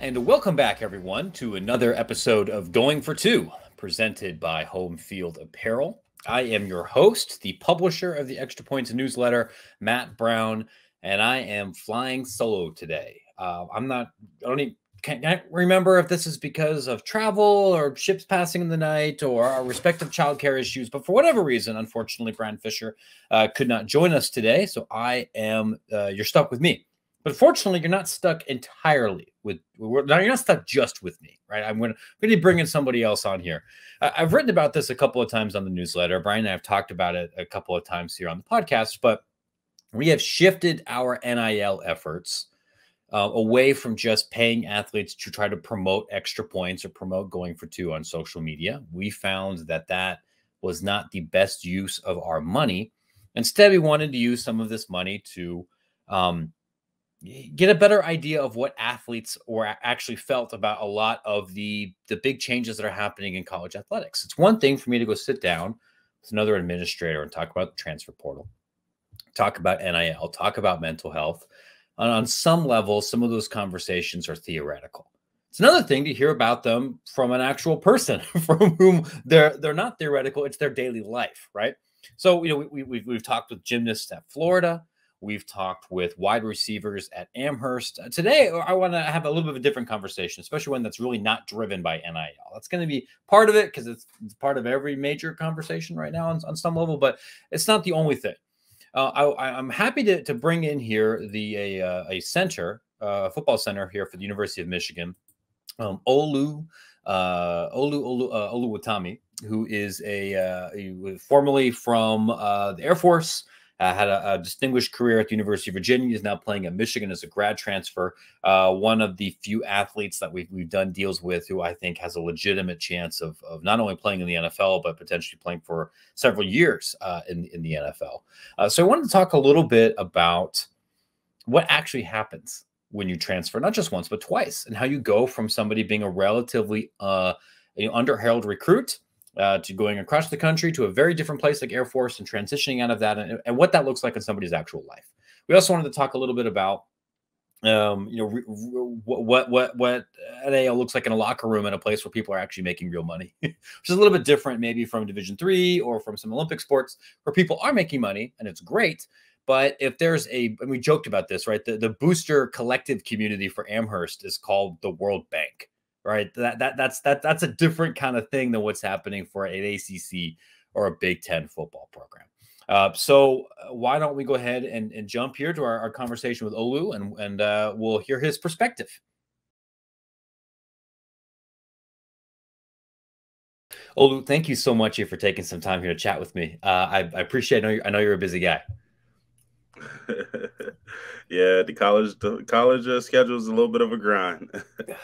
And welcome back, everyone, to another episode of Going for Two, presented by Home Field Apparel. I am your host, the publisher of the Extra Points newsletter, Matt Brown, and I am flying solo today. Can't remember if this is because of travel or ships passing in the night or our respective childcare issues, but for whatever reason, unfortunately, Brian Fisher could not join us today, so you're stuck with me. But fortunately, you're not stuck entirely you're not stuck just with me, right? I'm going to bring in somebody else on here. I've written about this a couple of times on the newsletter. Brian and I have talked about it a couple of times here on the podcast, but we have shifted our NIL efforts away from just paying athletes to try to promote Extra Points or promote Going for Two on social media. We found that was not the best use of our money. Instead, we wanted to use some of this money to get a better idea of what athletes actually felt about a lot of the big changes that are happening in college athletics. It's one thing for me to go sit down with another administrator and talk about the transfer portal, talk about NIL, talk about mental health. And on some level, some of those conversations are theoretical. It's another thing to hear about them from an actual person from whom they're not theoretical. It's their daily life, right? So, we've talked with gymnasts at Florida. We've talked with wide receivers at Amherst. Today, I want to have a little bit of a different conversation, especially one that's really not driven by NIL. That's going to be part of it because it's part of every major conversation right now on some level, but it's not the only thing. I'm happy to bring in here a football center here for the University of Michigan, Olu Oluwatimi, who is he was formerly from the Air Force. Had a distinguished career at the University of Virginia. Is now playing at Michigan as a grad transfer. One of the few athletes that we've done deals with who I think has a legitimate chance of not only playing in the NFL, but potentially playing for several years in the NFL. So I wanted to talk a little bit about what actually happens when you transfer, not just once, but twice, and how you go from somebody being a relatively underheralded recruit to going across the country to a very different place like Air Force and transitioning out of that and what that looks like in somebody's actual life. We also wanted to talk a little bit about, what NIL looks like in a locker room in a place where people are actually making real money, which is a little bit different maybe from Division III or from some Olympic sports where people are making money and it's great. But if there's and we joked about this, right? The booster collective community for Amherst is called the World Bank. Right. That's a different kind of thing than what's happening for an ACC or a Big Ten football program. So why don't we go ahead and jump here to our conversation with Olu and we'll hear his perspective. Olu, thank you so much for taking some time here to chat with me. I appreciate it. I know you're a busy guy. Yeah, the college schedule is a little bit of a grind.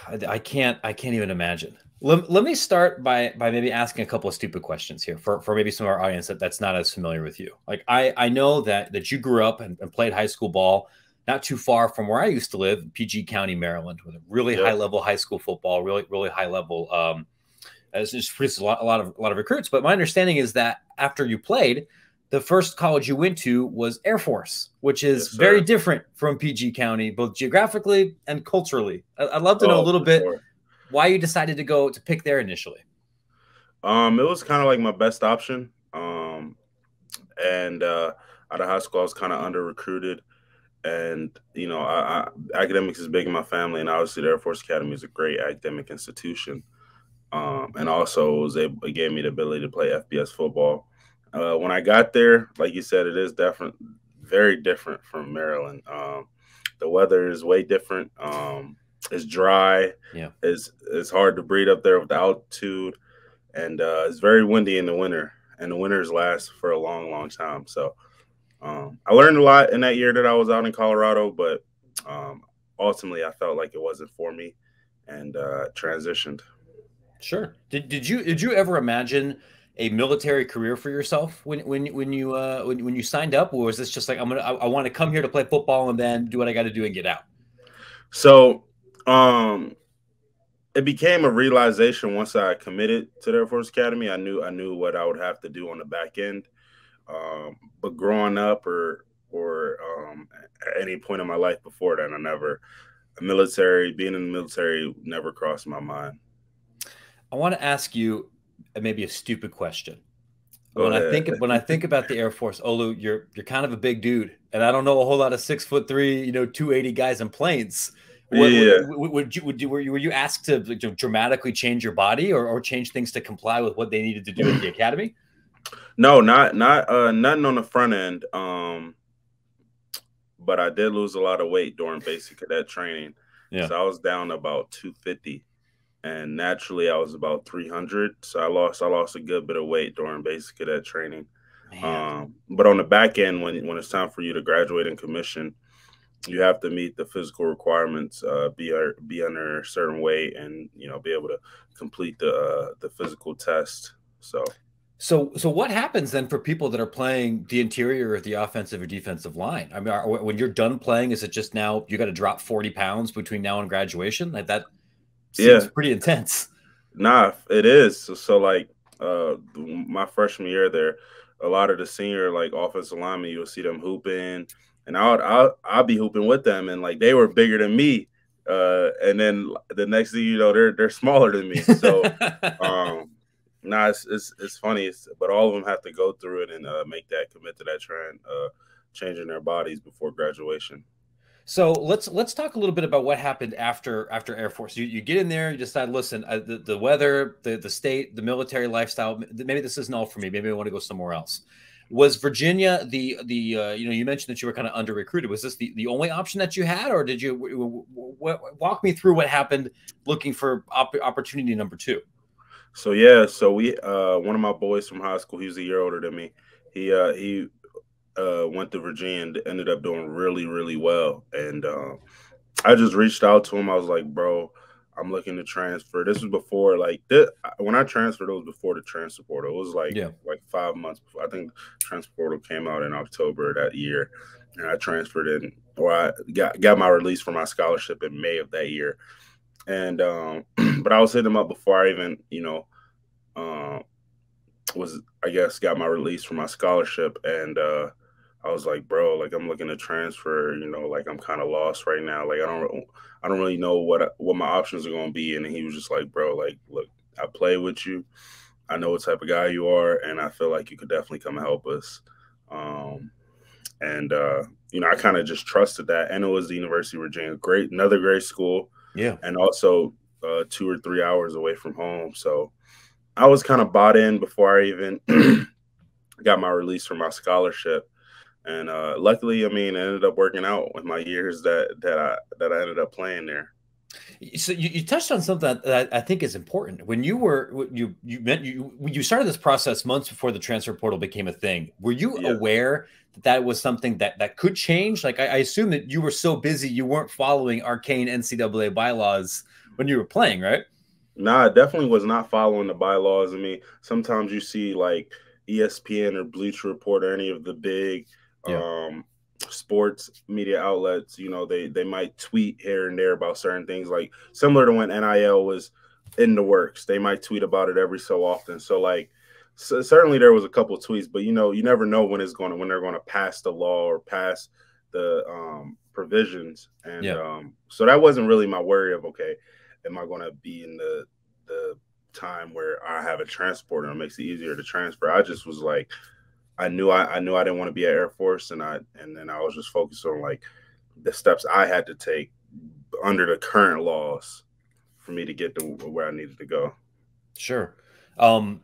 I can't even imagine. Let me start by maybe asking a couple of stupid questions here for maybe some of our audience that's not as familiar with you. Like I know that you grew up and played high school ball not too far from where I used to live, PG County, Maryland, with a really high level high school football, really high level. It's just produced a lot of recruits. But my understanding is that after you played, the first college you went to was Air Force, which is very different from PG County, both geographically and culturally. I'd love to know a little bit why you decided to pick there initially. It was kind of like my best option. And out of high school, I was kind of under recruited. And, academics is big in my family. And obviously, the Air Force Academy is a great academic institution. And also, it gave me the ability to play FBS football. When I got there, like you said, it is very different from Maryland. The weather is way different. It's dry. Yeah. It's hard to breathe up there with the altitude. And it's very windy in the winter. And the winters last for a long, long time. So I learned a lot in that year that I was out in Colorado. But ultimately, I felt like it wasn't for me and transitioned. Sure. Did you ever imagine a military career for yourself when you signed up, or was this just like I want to come here to play football and then do what I got to do and get out? So it became a realization once I committed to the Air Force Academy. I knew what I would have to do on the back end. But growing up or at any point in my life before that, I never military, being in the military never crossed my mind. I want to ask you maybe a stupid question. Go ahead. When I think about the Air Force, Olu, you're kind of a big dude, and I don't know a whole lot of 6'3", 280 guys in planes. What Yeah. were you asked to dramatically change your body or change things to comply with what they needed to do at the academy? No, not nothing on the front end. But I did lose a lot of weight during basic cadet training. Yeah. So I was down about 250, and naturally I was about 300. So I lost a good bit of weight during basic cadet training. Man. But on the back end, when it's time for you to graduate and commission, you have to meet the physical requirements, be under a certain weight, and be able to complete the physical test. So what happens then for people that are playing the interior or the offensive or defensive line? I mean, when you're done playing, is it just now you got to drop 40 pounds between now and graduation? Like that seems Yeah, pretty intense. nah, it is. So like my freshman year there, a lot of the senior like offensive linemen, you'll see them hooping, and I'll be hooping with them, and like they were bigger than me. And then the next thing you know, they're smaller than me. So nah, it's funny, but all of them have to go through it and make that commit to that trend, changing their bodies before graduation. So let's talk a little bit about what happened after Air Force. You get in there, you decide, listen, the weather, the state, the military lifestyle. Maybe this isn't all for me. Maybe I want to go somewhere else. Was Virginia you mentioned that you were kind of under recruited. Was this the only option that you had, or did you walk me through what happened looking for opportunity number two? So yeah, so we one of my boys from high school, he was a year older than me. He went to Virginia and ended up doing really, really well. And I just reached out to him. I was like, bro, I'm looking to transfer. This was before when I transferred, it was before the transfer portal. It was like 5 months before. I think transfer portal came out in October that year. And I transferred in, or I got my release from my scholarship in May of that year. And but I was hitting him up before I even, uh, was I guess got my release from my scholarship, and I was like, bro, like I'm looking to transfer, like I'm kind of lost right now. Like I don't really know what my options are going to be. And he was just like, bro, like look, I play with you. I know what type of guy you are, and I feel like you could definitely come and help us. And I kind of just trusted that, and it was the University of Virginia, another great school, Yeah, and also 2 or 3 hours away from home. So I was kind of bought in before I even got my release from my scholarship. And luckily, I mean, it ended up working out with my years that I ended up playing there. So you touched on something that I think is important. When you started this process months before the transfer portal became a thing. Were you Yeah. aware that was something that could change? Like I assume that you were so busy you weren't following arcane NCAA bylaws when you were playing, right? Nah, I definitely was not following the bylaws. I mean, sometimes you see like ESPN or Bleacher Report or any of the big Yeah. sports media outlets, they might tweet here and there about certain things, like similar to when NIL was in the works. They might tweet about it every so often. So like certainly there was a couple of tweets, but you never know when they're going to pass the law or pass the provisions. And Yeah. so that wasn't really my worry of, okay, am I going to be in the time where I have a transporter and it makes it easier to transfer? I just was like, I knew I didn't want to be at Air Force, and then I was just focused on like the steps I had to take under the current laws for me to get to where I needed to go. Sure. One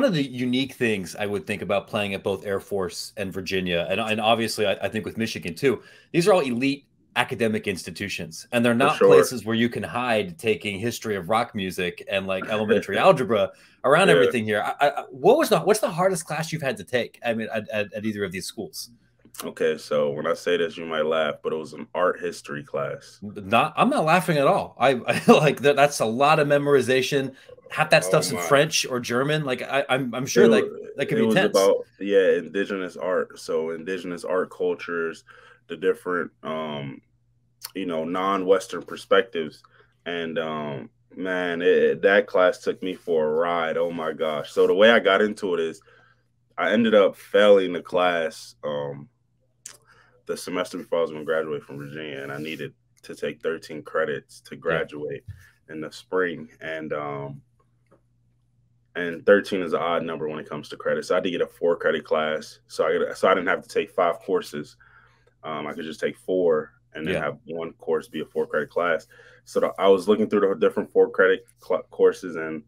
of the unique things I would think about playing at both Air Force and Virginia, and obviously I think with Michigan too, these are all elite academic institutions, and they're For not sure. places where you can hide taking history of rock music and like elementary algebra around Yeah. everything here. What's the hardest class you've had to take? I mean, at either of these schools? Okay, so when I say this, you might laugh, but it was an art history class. I'm not laughing at all. I like that. That's a lot of memorization. Half that Oh stuff's in my. French or German. Like I'm It, sure wa- that could it be was tense. about, yeah, indigenous art. So indigenous art cultures, the different non-Western perspectives. And man, that class took me for a ride. Oh my gosh. So the way I got into it is I ended up failing the class. the semester before I was going to graduate from Virginia, and I needed to take 13 credits to graduate in the spring. And 13 is an odd number when it comes to credits. So I had to get a 4-credit class. So I didn't have to take 5 courses. I could just take 4 and then have one course be a 4-credit class. So I was looking through the different 4-credit courses, and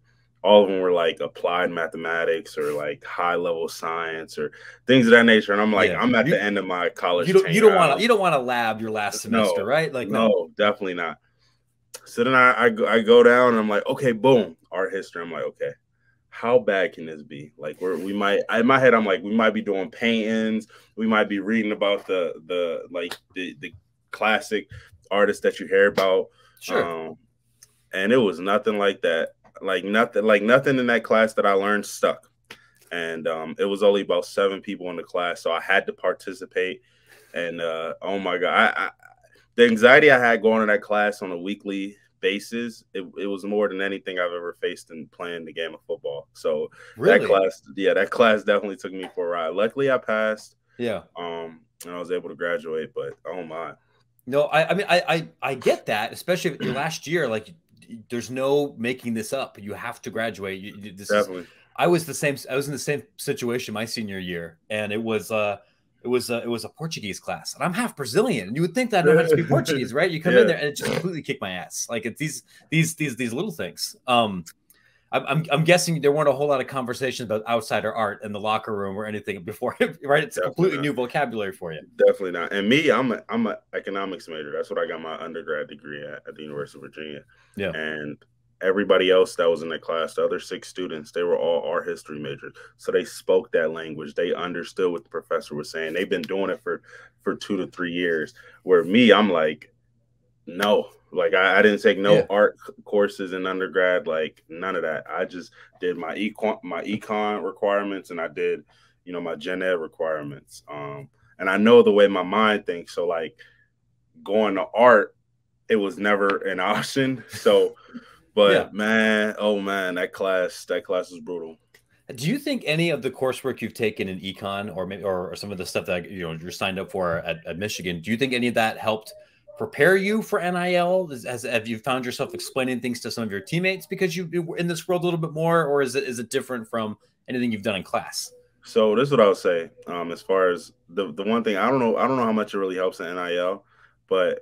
all of them were like applied mathematics or like high level science or things of that nature. And I'm like, I'm at the end of my college. You don't want to lab your last semester, right? Like, no, definitely not. So then I go down and I'm like, okay, boom, art history. I'm like, okay, how bad can this be? Like, we might, in my head, I'm like, we might be doing paintings. We might be reading about the classic artists that you hear about. Sure. And it was nothing like that. Like nothing in that class that I learned stuck. And it was only about 7 people in the class, so I had to participate. And oh my God, the anxiety I had going to that class on a weekly basis, it was more than anything I've ever faced in playing the game of football. So that class definitely took me for a ride. Luckily I passed. Yeah. And I was able to graduate, but oh my. No, I mean I get that, especially your last year. Like, there's no making this up. You have to graduate. Definitely. I was in the same situation my senior year, and it was a Portuguese class, and I'm half Brazilian, and you would think that I know how to speak Portuguese, right? You come in there and it just completely kicked my ass. Like, it's these little things. I'm guessing there weren't a whole lot of conversations about outsider art in the locker room or anything before, right? It's a completely new vocabulary for you. Definitely not. And me, I'm an economics major. That's what I got my undergrad degree at the University of Virginia. Yeah. And everybody else that was in the class, the other 6 students, they were all art history majors. So they spoke that language. They understood what the professor was saying. They've been doing it for 2 to 3 years. Where me, I'm like, no. Like, I didn't take no art courses in undergrad, like none of that. I just did my econ requirements, and I did, my gen ed requirements. And I know the way my mind thinks. So like, going to art, it was never an option. So, but man, oh man, that class was brutal. Do you think any of the coursework you've taken in econ, or maybe or some of the stuff that you're signed up for at Michigan, do you think any of that helped prepare you for NIL? Have you found yourself explaining things to some of your teammates because you were in this world a little bit more, or is it different from anything you've done in class? So this is what I would say. As far as the one thing, I don't know how much it really helps in NIL, but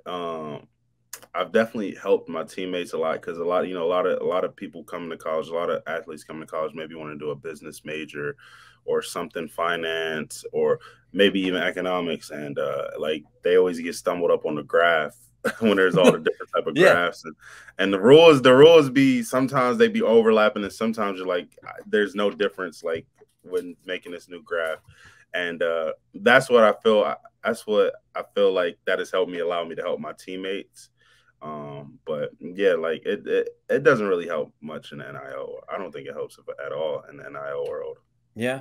I've definitely helped my teammates a lot, because a lot of people coming to college, a lot of athletes coming to college, maybe want to do a business major or something, finance, or maybe even economics, and like, they always get stumbled up on the graph when there's all the different type of graphs, and the rules be, sometimes they be overlapping, and sometimes you're like, there's no difference, like, when making this new graph. And that's what I feel like that has helped me, allow me to help my teammates. But yeah, like, it doesn't really help much in NIL. I don't think it helps at all in the NIL world. Yeah,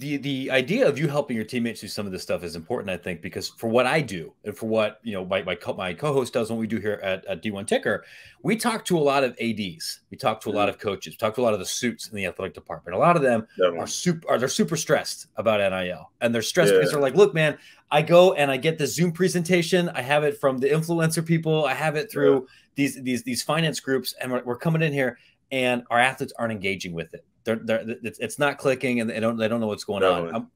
the idea of you helping your teammates do some of this stuff is important, I think, because for what I do and for what my co-host does, when we do here at D1 Ticker, we talk to a lot of ADs, we talk to a lot of coaches, we talk to a lot of the suits in the athletic department. A lot of them are super stressed about NIL, and they're stressed because they're like, look, man, I go and I get the Zoom presentation, I have it from the influencer people, I have it through these finance groups, and we're coming in here and our athletes aren't engaging with it. It's not clicking, and they don't know what's going on.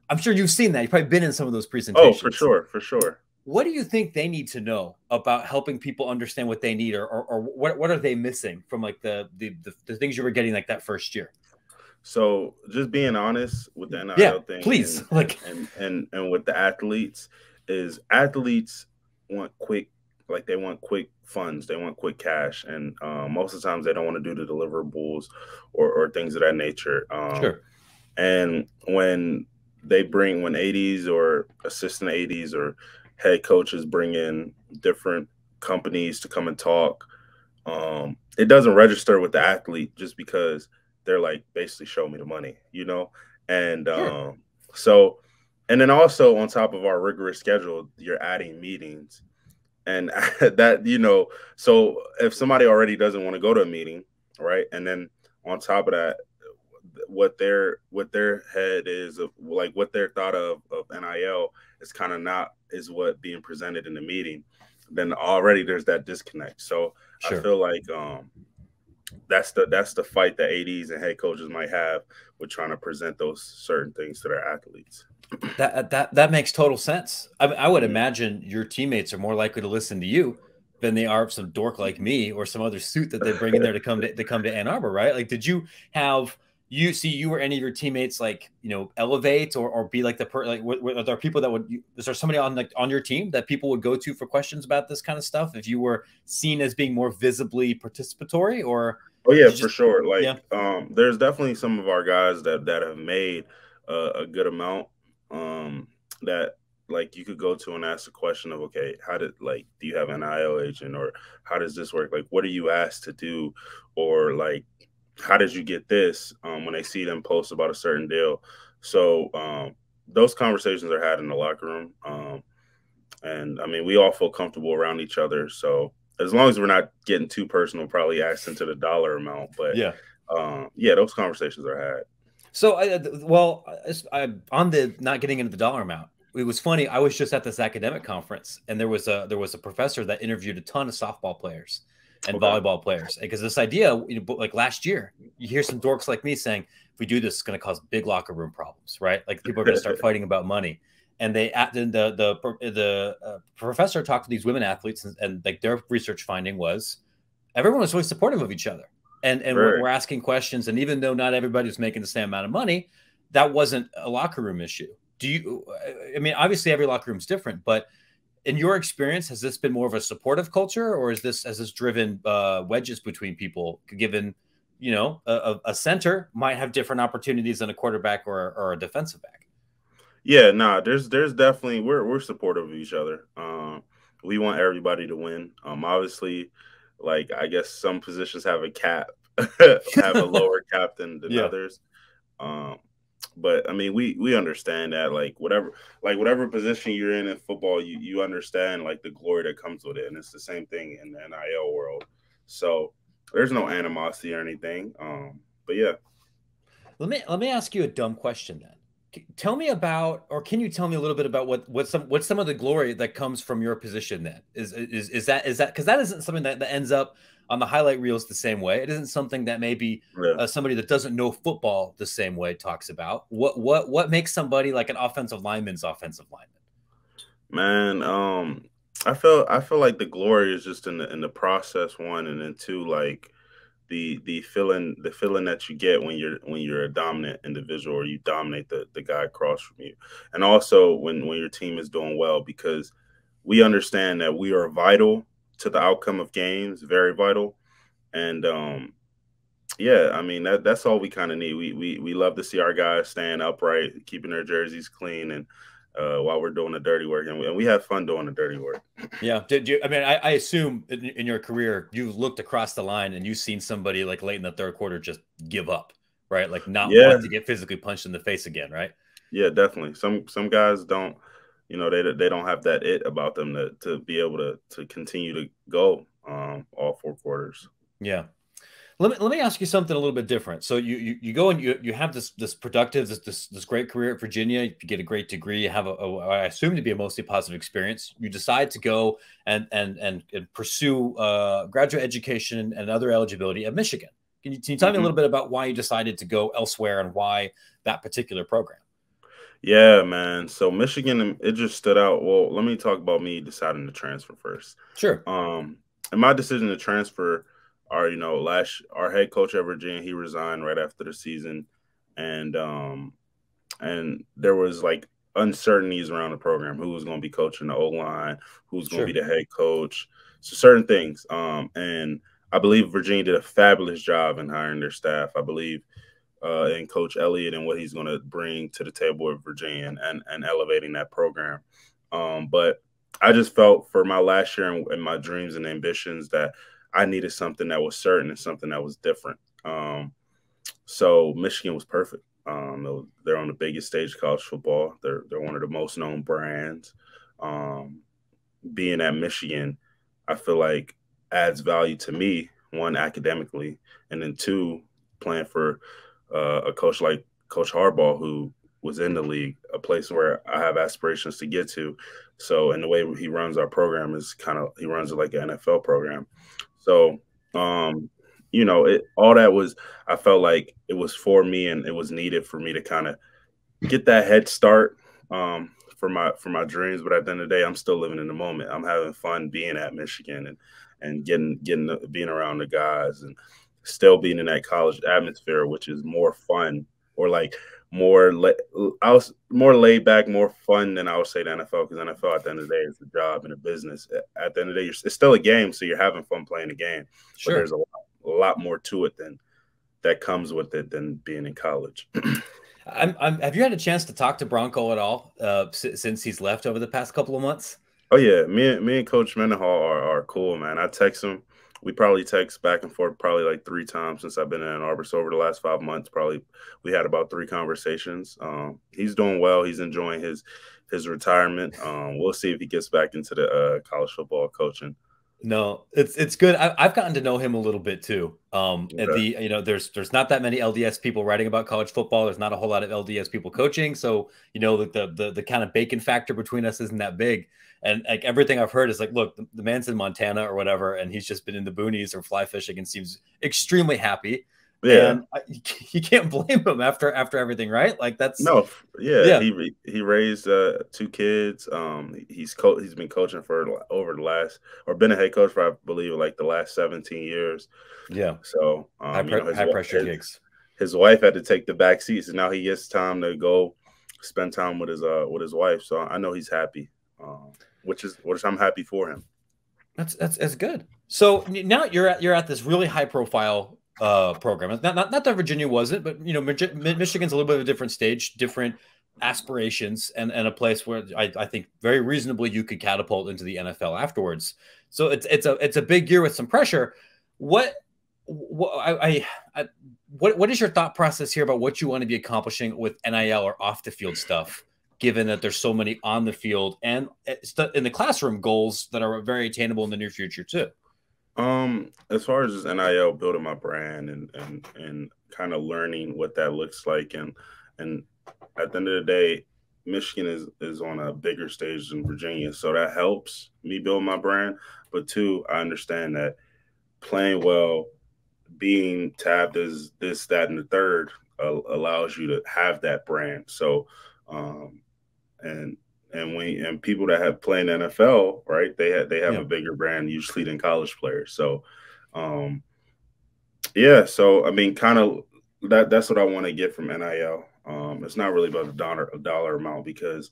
I'm sure you've seen that. You've probably been in some of those presentations. Oh, for sure. What do you think they need to know about helping people understand what they need, or what are they missing from, like, the things you were getting, like, that first year? So just being honest with the NIL thing, please, and with the athletes, is athletes want quick. Like, they want quick funds, they want quick cash, and most of the times they don't want to do the deliverables or things of that nature. Sure. And when ADs or assistant ADs or head coaches bring in different companies to come and talk, it doesn't register with the athlete, just because they're like, basically, show me the money, And so, and then also, on top of our rigorous schedule, you're adding meetings. And that, so if somebody already doesn't want to go to a meeting, right? And then on top of that, what their head is of like what their thought of NIL is kind of not is what being presented in the meeting, then already there's that disconnect. So I Sure. feel like that's the fight that ADs and head coaches might have with trying to present those certain things to their athletes. That makes total sense. I would Mhm. imagine your teammates are more likely to listen to you than they are some dork like me or some other suit that they bring in there to come to Ann Arbor, right? Like, did you have you see you or any of your teammates like elevate or be like like are there people that would is there somebody on like on your team that people would go to for questions about this kind of stuff if you were seen as being more visibly participatory or Oh did yeah, you for just sure. yeah Like, there's definitely some of our guys that have made a good amount. That like you could go to and ask the question of, okay, how did like do you have an IO agent or how does this work? Like, what are you asked to do, or like how did you get this? When they see them post about a certain deal, so those conversations are had in the locker room. And I mean, we all feel comfortable around each other. So as long as we're not getting too personal, probably asking to the dollar amount. But yeah. yeah, those conversations are had. So, well, on the not getting into the dollar amount, it was funny. I was just at this academic conference, and there was a professor that interviewed a ton of softball players and Okay. volleyball players because this idea, like last year, you hear some dorks like me saying, "If we do this, it's going to cause big locker room problems, right? Like people are going to start fighting about money." And the professor talked to these women athletes, and like their research finding was everyone was really supportive of each other and Very. we're asking questions. And even though not everybody was making the same amount of money, that wasn't a locker room issue. Do you, I mean, obviously every locker room is different, but in your experience, has this been more of a supportive culture or has this driven wedges between people given, a center might have different opportunities than a quarterback or a defensive back? Yeah, nah, there's definitely we're supportive of each other. We want everybody to win. Obviously, like I guess some positions have a cap, have a lower cap than Yeah. others. Um, but I mean, we understand that whatever position you're in football, you understand like the glory that comes with it, and it's the same thing in the NIL world. So there's no animosity or anything. But yeah, Let me ask you a dumb question then. Tell me about, or can you tell me a little bit about what's some of the glory that comes from your position? Then is that because that isn't something that ends up on the highlight reels the same way. It isn't something that maybe yeah, somebody that doesn't know football the same way talks about. What makes somebody like an offensive lineman's offensive lineman? man. I feel like the glory is just in the process, one, and then two, like the feeling that you get when you're a dominant individual or you dominate the guy across from you, and also when your team is doing well, because we understand that we are vital to the outcome of games, very vital. And yeah, I mean that's all we kind of need. We love to see our guys staying upright, keeping their jerseys clean, and while we're doing the dirty work, and we have fun doing the dirty work. Yeah. Did you? I mean, I assume in your career you've looked across the line and you've seen somebody like late in the third quarter just give up, right? Like not Yeah, want to get physically punched in the face again, right? yeah, definitely. Some guys don't, they don't have that it about them to be able to continue to go all four quarters. Yeah. Let me ask you something a little bit different. So you go and you have this productive this great career at Virginia. You get a great degree. You have I assume to be a mostly positive experience. You decide to go and pursue graduate education and other eligibility at Michigan. Can you tell me a Hmm. little bit about why you decided to go elsewhere and why that particular program? Yeah, man. So Michigan, it just stood out. Well, let me talk about me deciding to transfer first. Sure, Um, and my decision to transfer, our head coach at Virginia, he resigned right after the season, and there was like uncertainties around the program, who was going to be coaching the O line, who's going to sure, be the head coach, so certain things. And I believe Virginia did a fabulous job in hiring their staff. I believe in Coach Elliott and what he's going to bring to the table with Virginia and elevating that program. But I just felt for my last year and my dreams and ambitions that I needed something that was certain and something that was different. So Michigan was perfect. They're on the biggest stage of college football. They're one of the most known brands. Um, Being at Michigan, I feel like adds value to me. One, academically, and then two, playing for a coach like Coach Harbaugh, who was in the league, a place where I have aspirations to get to. So, and the way he runs our program is he runs it like an NFL program. So, um, all that was, I felt like it was for me and it was needed for me to kind of get that head start for my dreams. But at the end of the day, I'm still living in the moment. I'm having fun being at Michigan and being around the guys and still being in that college atmosphere, which is more fun or like I was more laid back, more fun than I would say the NFL, because NFL at the end of the day is a job and a business. At the end of the day, it's still a game, so you're having fun playing the game. Sure. But there's a lot more to it that comes with it than being in college. Have you had a chance to talk to Bronco at all since he's left over the past couple of months? Oh yeah, me and Coach Mendenhall are cool, man. I text him. We probably text back and forth probably like 3 times since I've been in Ann Arbor. So over the last 5 months, probably we had about 3 conversations. He's doing well. He's enjoying his retirement. We'll see if he gets back into the college football coaching. No, it's good. I've gotten to know him a little bit too. Okay. There's not that many LDS people writing about college football. There's not a whole lot of LDS people coaching. So, the kind of bacon factor between us isn't that big. And like everything I've heard is like, look, the man's in Montana or whatever, and he's just been in the boonies or fly fishing and seems extremely happy. Yeah. And you can't blame him after everything, right? Like that's no, yeah. yeah. He raised 2 kids. He's been coaching for over the last, or been a head coach for I believe like the last 17 years. Yeah. So high pressure gigs. His wife had to take the back seats, and now he gets time to go spend time with his wife. So I know he's happy, which I'm happy for him. That's good. So now you're at this really high profile program. Not that Virginia wasn't, but Michigan's a little bit of a different stage, different aspirations, and a place where I think very reasonably you could catapult into the NFL afterwards. So it's a big year with some pressure. What is your thought process here about what you want to be accomplishing with NIL or off the field stuff, given that there's so many on the field and in the classroom goals that are very attainable in the near future too? As far as just NIL, building my brand and kind of learning what that looks like, and at the end of the day, Michigan is on a bigger stage than Virginia, so that helps me build my brand. But 2, I understand that playing well, being tabbed as this, that, and the third allows you to have that brand. So, and people that have played in NFL, right? They have a bigger brand usually than college players. So, So I mean, kind of that's what I want to get from NIL. It's not really about the dollar amount, because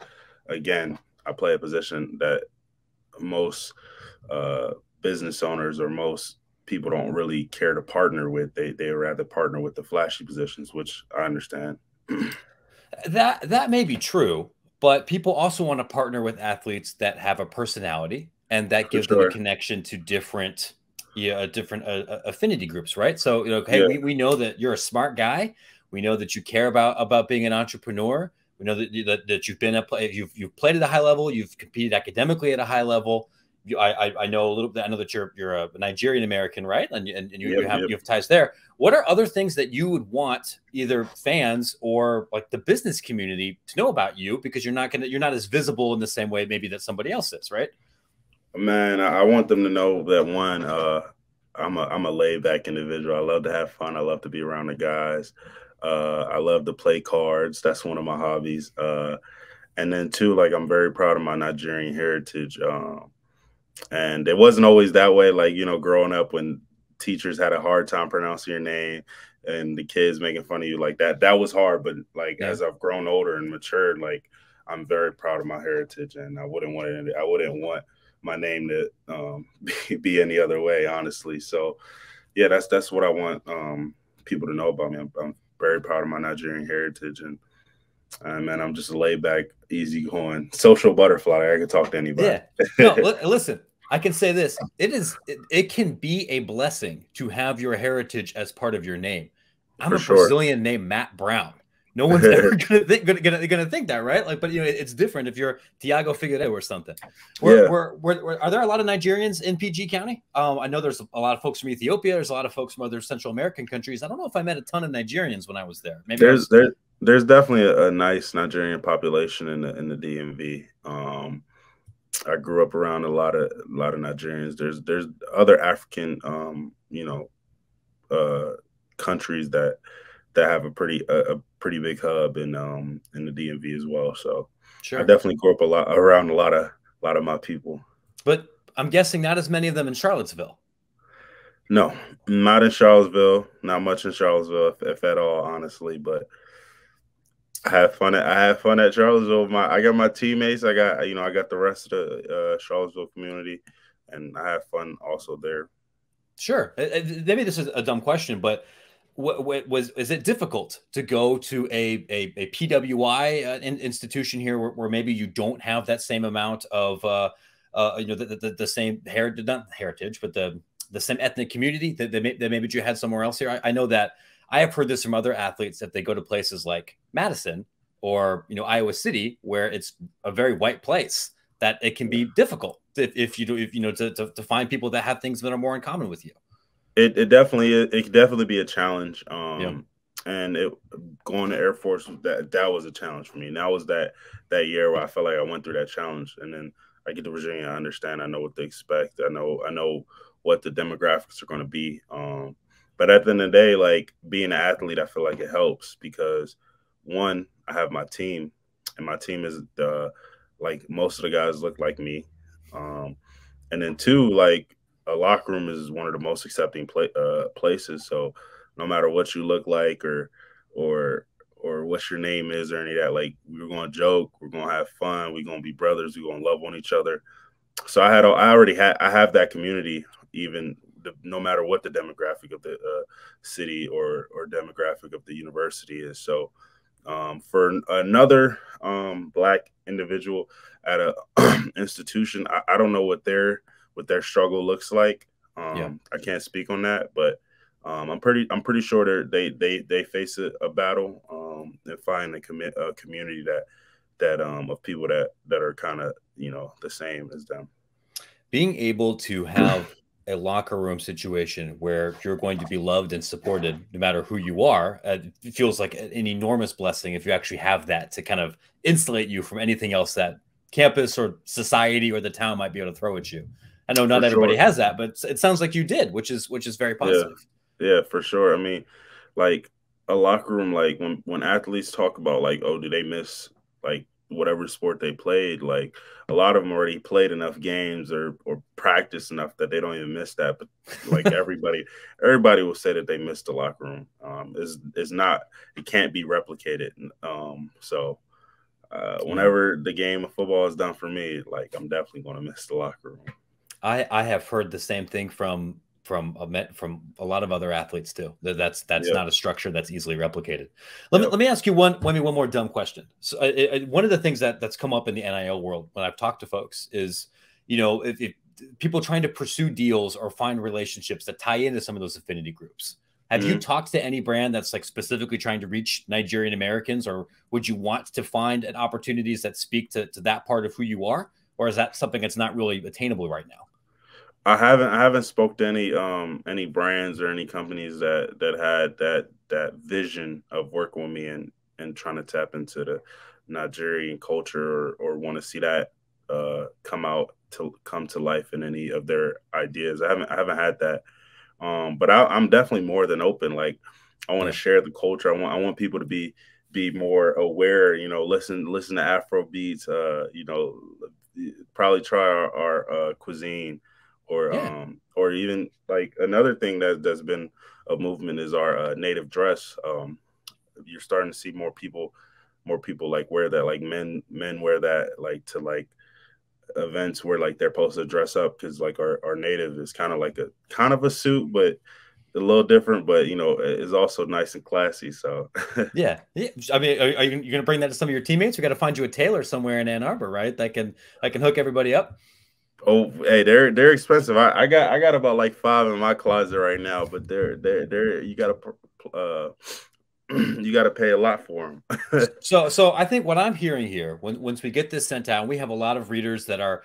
again, I play a position that most business owners or most people don't really care to partner with. They rather partner with the flashy positions, which I understand. That may be true, but people also want to partner with athletes that have a personality, and that gives them a connection to different affinity groups, right? So, hey, we know that you're a smart guy. We know that you care about being an entrepreneur. We know that you've been you've played at a high level. You've competed academically at a high level. I know a little bit. I know that you're a Nigerian American, right? And you have ties there. What are other things that you would want either fans or like the business community to know about you, because you're not as visible in the same way maybe that somebody else is, right? Man, I want them to know that I'm a laid back individual. I love to have fun. I love to be around the guys. I love to play cards. That's one of my hobbies. And then 2, like, I'm very proud of my Nigerian heritage. And it wasn't always that way. Like, growing up when teachers had a hard time pronouncing your name and the kids making fun of you like that was hard. But like, as I've grown older and matured, like, I'm very proud of my heritage, and I wouldn't want my name to be any other way, honestly. So yeah, that's what I want people to know about me. I'm very proud of my Nigerian heritage, and man, I'm just a laid back, easygoing, social butterfly. I can talk to anybody. Yeah. No, listen, I can say this. It can be a blessing to have your heritage as part of your name. I'm a Brazilian named Matt Brown. No one's ever gonna think that, right? Like, but it's different if you're Tiago Figueiredo or something. Yeah. Are there a lot of Nigerians in PG County? I know there's a lot of folks from Ethiopia. There's a lot of folks from other Central American countries. I don't know if I met a ton of Nigerians when I was there. Maybe there's definitely a nice Nigerian population in the DMV. I grew up around a lot of Nigerians. There's other African countries that have a pretty big hub in the DMV as well. So sure. I definitely grew up around a lot of my people. But I'm guessing not as many of them in Charlottesville. No, not in Charlottesville. Not much in Charlottesville, if at all, honestly. But I had fun at Charlottesville. I got my teammates. I got the rest of the Charlottesville community, and I had fun also there. Sure. Maybe this is a dumb question, but is it difficult to go to a PWI institution here where maybe you don't have that same amount of the same heritage, not heritage, but the same ethnic community that maybe you had somewhere else here? I know that I have heard this from other athletes that they go to places like Madison or Iowa City, where it's a very white place, that it can be difficult to find people that have things that are more in common with you. It could definitely be a challenge. And going to Air Force, that was a challenge for me. And that was that year where I felt like I went through that challenge. And then I get to Virginia, I understand, I know what to expect. I know what the demographics are going to be. But at the end of the day, like, being an athlete, I feel like it helps because, one, I have my team, and my team is like most of the guys look like me. And then two, like, a locker room is one of the most accepting places. So no matter what you look like or what your name is or any of that, like, we're going to joke, we're going to have fun, we're going to be brothers, we're going to love on each other. So I have that community, even no matter what the demographic of the city or demographic of the university is. So for another Black individual at a institution, I don't know what their struggle looks like. I can't speak on that, but I'm pretty sure they face a battle and find a community that of people that are kind of the same as them. Being able to have a locker room situation where you're going to be loved and supported no matter who you are, it feels like an enormous blessing if you actually have that to kind of insulate you from anything else that campus or society or the town might be able to throw at you. I know not everybody has that, but it sounds like you did, which is very positive. Yeah, for sure. I mean, like, a locker room, like, when athletes talk about, like, oh, do they miss, like, whatever sport they played, like, a lot of them already played enough games or practiced enough that they don't even miss that. But like, everybody will say that they missed the locker room. It can't be replicated. So whenever the game of football is done for me, like, I'm definitely going to miss the locker room. I have heard the same thing from a lot of other athletes too. That's not a structure that's easily replicated. Let me ask you one more dumb question. So one of the things that's come up in the NIL world when I've talked to folks is, if people trying to pursue deals or find relationships that tie into some of those affinity groups. Have you talked to any brand that's like specifically trying to reach Nigerian Americans, or would you want to find opportunities that speak to that part of who you are? Or is that something that's not really attainable right now? I haven't spoke to any brands or any companies that had that vision of working with me and trying to tap into the Nigerian culture or want to see that come to life in any of their ideas. I haven't had that, but I'm definitely more than open. Like, I want to share the culture. I want people to be more aware. Listen to Afro beats. Probably try our cuisine. Or even, like, another thing that's been a movement is our native dress. You're starting to see more people like wear that, like men wear that, like, to like events where, like, they're supposed to dress up, because, like, our native is kind of a suit, but a little different, but is also nice and classy. So yeah. I mean, are you going to bring that to some of your teammates? We got to find you a tailor somewhere in Ann Arbor, right? That can hook everybody up. Oh, hey, they're expensive. I got about like 5 in my closet right now, but they're you gotta you got to pay a lot for them. So I think what I'm hearing here, once we get this sent out, and we have a lot of readers that are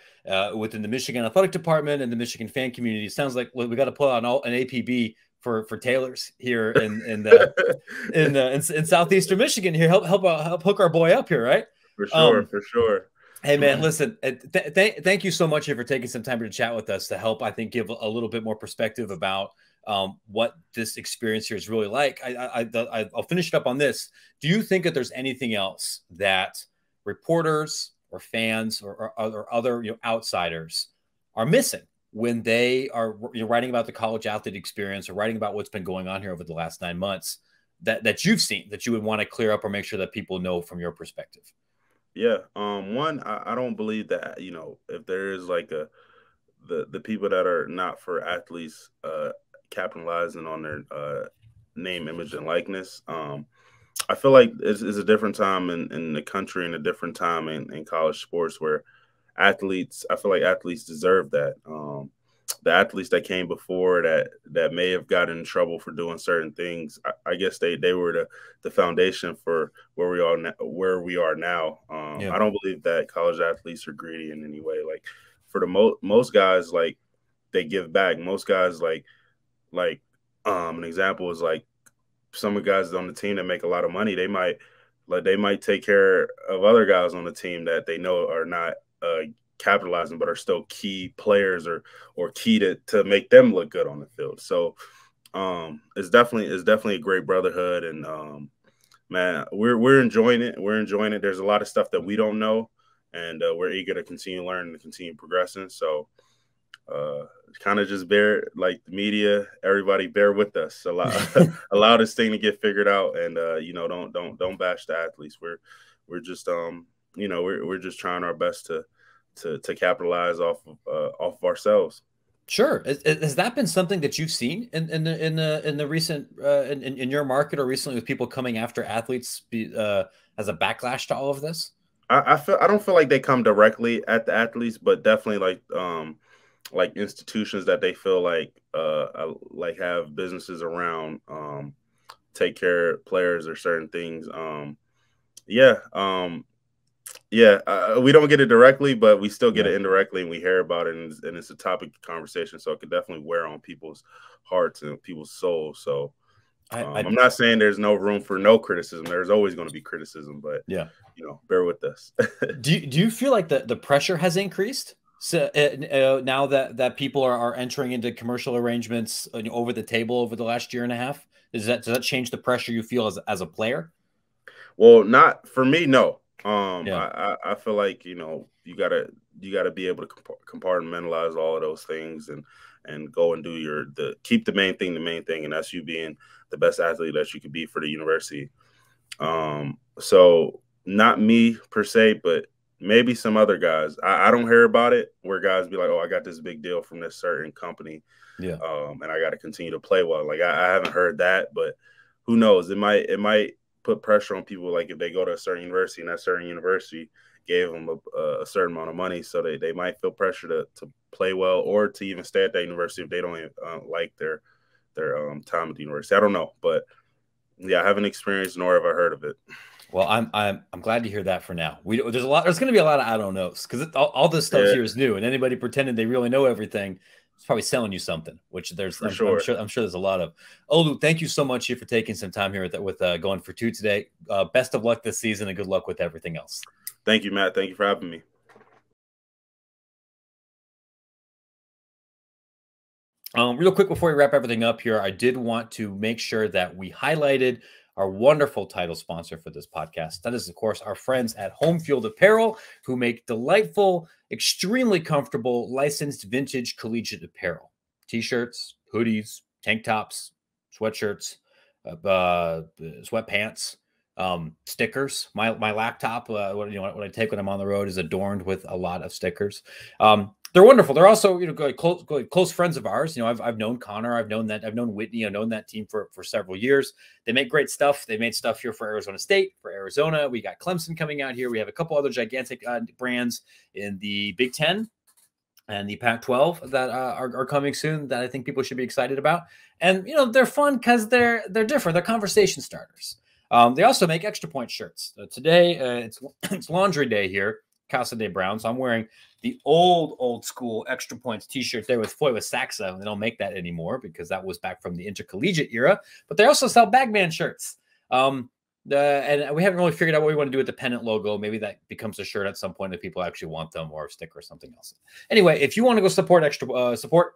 within the Michigan athletic department and the Michigan fan community. It sounds like we got to put on an APB for Taylor's here in southeastern Michigan. Here, help hook our boy up here, right? For sure, for sure. Hey man, listen, thank you so much for taking some time to chat with us to help, I think, give a little bit more perspective about what this experience here is really like. I'll finish it up on this. Do you think that there's anything else that reporters or fans or other outsiders are missing when they are writing about the college athlete experience or writing about what's been going on here over the last 9 months that you've seen that you would want to clear up or make sure that people know from your perspective? Yeah. One, I don't believe that, if there is like the people that are not for athletes capitalizing on their name, image, and likeness. I feel like it's a different time in the country and a different time in college sports where I feel like athletes deserve that. The athletes that came before that may have gotten in trouble for doing certain things, I guess they were the foundation for where we are now. I don't believe that college athletes are greedy in any way. Like for the most guys, like they give back. Most guys like an example is like some of the guys on the team that make a lot of money. They might take care of other guys on the team that they know are not capitalizing, but are still key players or key to make them look good on the field. So it's definitely a great brotherhood, and man, we're enjoying it. We're enjoying it. There's a lot of stuff that we don't know, and we're eager to continue learning and continue progressing. So kind of just like the media, everybody bear with us. Allow this thing to get figured out, and don't bash the athletes. We're just we're just trying our best to capitalize off of ourselves. Sure. Has that been something that you've seen in the recent in your market or recently with people coming after athletes as a backlash to all of this? I don't feel like they come directly at the athletes, but definitely like institutions that they feel like have businesses around, take care of players or certain things. We don't get it directly, but we still get it indirectly, and we hear about it, and it's a topic of conversation. So it could definitely wear on people's hearts and people's souls. So I'm not saying there's no room for no criticism. There's always going to be criticism, but bear with us. Do you feel like the pressure has increased? So now that people are entering into commercial arrangements over the table over the last year and a half, does that change the pressure you feel as a player? Well, not for me, no. I feel like you gotta be able to compartmentalize all of those things and go and do keep the main thing, and that's you being the best athlete that you could be for the university. So not me per se, but maybe some other guys. I don't hear about it where guys be like, "Oh, I got this big deal from this certain company, and I got to continue to play well." Like I haven't heard that, but who knows? It might put pressure on people. Like if they go to a certain university and that certain university gave them a certain amount of money, so they might feel pressure to play well or to even stay at that university if they don't like their time at the university. I don't know, but yeah, I haven't experienced nor have I heard of it. Well, I'm glad to hear that for now. There's going to be a lot of I don't knows because all this stuff here is new, and anybody pretending they really know everything is probably selling you something. Which I'm sure there's a lot of. Olu, thank you so much for taking some time here with going for two today. Best of luck this season and good luck with everything else. Thank you, Matt. Thank you for having me. Real quick before we wrap everything up here, I did want to make sure that we highlighted our wonderful title sponsor for this podcast. That is, of course, our friends at Home Field Apparel, who make delightful, extremely comfortable, licensed vintage collegiate apparel. T-shirts, hoodies, tank tops, sweatshirts, sweatpants, stickers. My laptop, what I take when I'm on the road is adorned with a lot of stickers. They're wonderful. They're also, close friends of ours. I've known Connor. I've known Whitney. I've known that team for several years. They make great stuff. They made stuff here for Arizona State, for Arizona. We got Clemson coming out here. We have a couple other gigantic brands in the Big Ten and the Pac-12 that are coming soon that I think people should be excited about. And they're fun because they're different. They're conversation starters. They also make Extra Point shirts. Today, it's laundry day here, Casa de Brown. So I'm wearing the old school Extra Points t-shirt there with Floyd with Saxa. They don't make that anymore because that was back from the intercollegiate era. But they also sell Bagman shirts. And we haven't really figured out what we want to do with the pennant logo. Maybe that becomes a shirt at some point if people actually want them, or a sticker or something else. Anyway, if you want to go support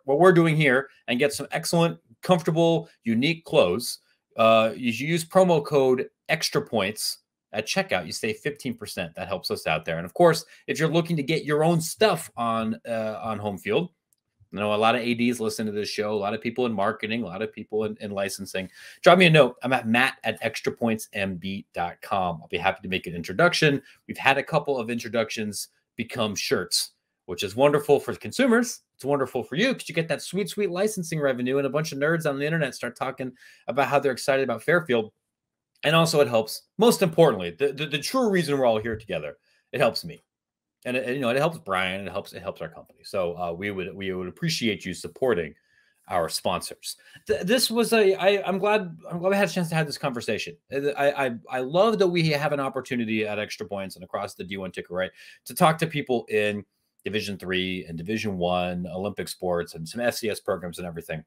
what we're doing here and get some excellent, comfortable, unique clothes, you use promo code Extra Points at checkout. You save 15%. That helps us out there. And of course, if you're looking to get your own stuff on home field, I know a lot of ADs listen to this show, a lot of people in marketing, a lot of people in licensing. Drop me a note. I'm at matt@extrapointsmb.com. I'll be happy to make an introduction. We've had a couple of introductions become shirts, which is wonderful for consumers. It's wonderful for you because you get that sweet, sweet licensing revenue, and a bunch of nerds on the internet start talking about how they're excited about Fairfield. And also it helps, most importantly, the true reason we're all here together, it helps me. And it helps Brian. It helps our company. So we would appreciate you supporting our sponsors. This was I'm glad we had a chance to have this conversation. I love that we have an opportunity at Extra Points and across the D1 ticker, right, to talk to people in Division III and Division I, Olympic sports, and some FCS programs and everything.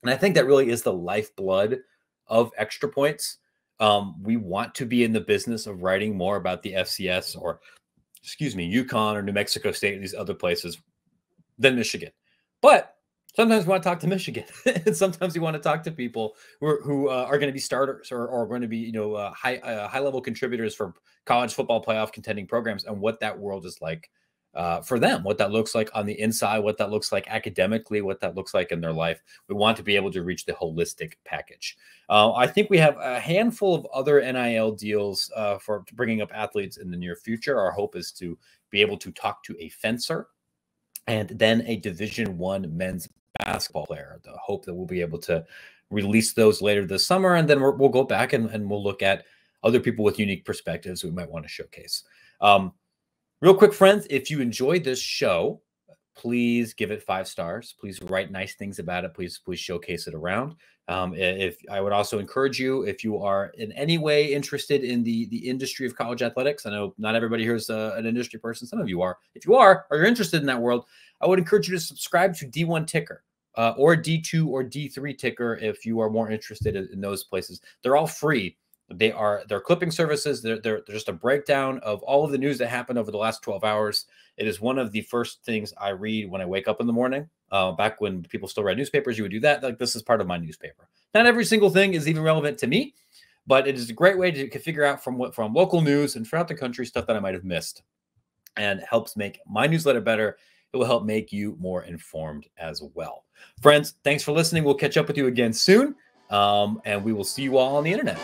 And I think that really is the lifeblood of Extra Points. We want to be in the business of writing more about the FCS or UConn or New Mexico State and these other places than Michigan. But sometimes we want to talk to Michigan. And sometimes we want to talk to people who are going to be starters or going to be, high-level contributors for college football playoff contending programs and what that world is like for them, what that looks like on the inside, what that looks like academically, what that looks like in their life. We want to be able to reach the holistic package. I think we have a handful of other NIL deals for bringing up athletes in the near future. Our hope is to be able to talk to a fencer and then a Division I men's basketball player. The hope that we'll be able to release those later this summer, and then we'll go back and we'll look at other people with unique perspectives we might want to showcase. Real quick, friends, if you enjoyed this show, please give it 5 stars. Please write nice things about it. Please showcase it around. If I would also encourage you, if you are in any way interested in the industry of college athletics, I know not everybody here is an industry person. Some of you are. If you are, or you're interested in that world, I would encourage you to subscribe to D1 Ticker or D2 or D3 Ticker if you are more interested in those places. They're all free. They're clipping services. They're just a breakdown of all of the news that happened over the last 12 hours. It is one of the first things I read when I wake up in the morning. Back when people still read newspapers, you would do that. Like, this is part of my newspaper. Not every single thing is even relevant to me, but it is a great way to figure out from local news and throughout the country stuff that I might have missed, and helps make my newsletter better. It will help make you more informed as well. Friends, thanks for listening. We'll catch up with you again soon, and we will see you all on the internet.